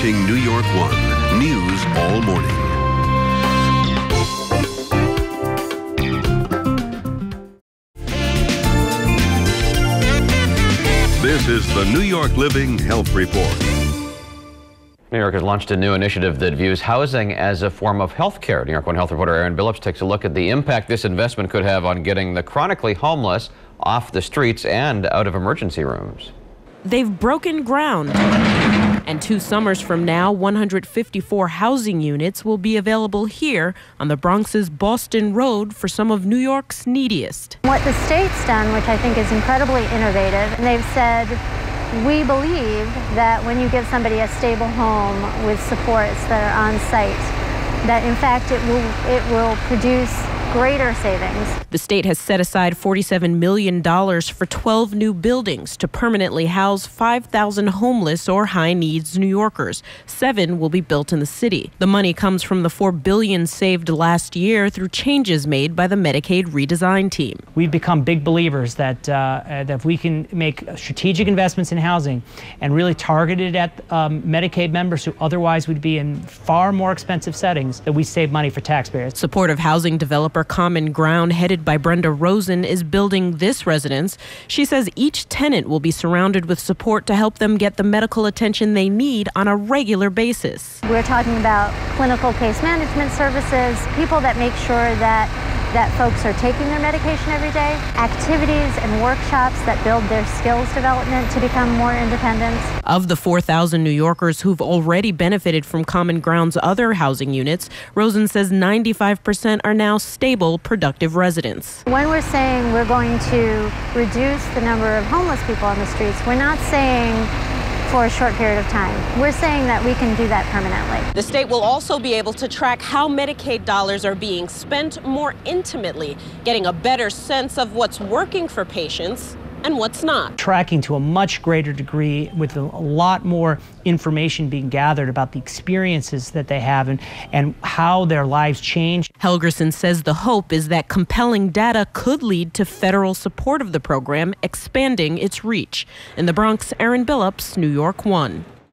watching New York 1 News all morning. This is the New York Living Health Report. New York has launched a new initiative that views housing as a form of health care. New York 1 health reporter Aaron Billups takes a look at the impact this investment could have on getting the chronically homeless off the streets and out of emergency rooms. They've broken ground. And 2 summers from now, 154 housing units will be available here on the Bronx's Boston Road for some of New York's neediest. What the state's done, which I think is incredibly innovative, and they've said, we believe that when you give somebody a stable home with supports that are on site, that in fact it will produce greater savings. The state has set aside $47 million for 12 new buildings to permanently house 5,000 homeless or high-needs New Yorkers. 7 will be built in the city. The money comes from the $4 billion saved last year through changes made by the Medicaid Redesign team. We've become big believers that if we can make strategic investments in housing and really target it at Medicaid members who otherwise would be in far more expensive settings, that we save money for taxpayers. Supportive housing developer Common Ground, headed by Brenda Rosen, is building this residence. She says each tenant will be surrounded with support to help them get the medical attention they need on a regular basis. We're talking about clinical case management services, people that make sure that folks are taking their medication every day, activities and workshops that build their skills development to become more independent. Of the 4,000 New Yorkers who've already benefited from Common Ground's other housing units, Rosen says 95% are now stable, productive residents. When we're saying we're going to reduce the number of homeless people on the streets, we're not saying for a short period of time. We're saying that we can do that permanently. The state will also be able to track how Medicaid dollars are being spent more intimately, getting a better sense of what's working for patients and what's not. Tracking to a much greater degree with a lot more information being gathered about the experiences that they have and how their lives change. Helgerson says the hope is that compelling data could lead to federal support of the program, expanding its reach. In the Bronx, Aaron Billups, New York 1.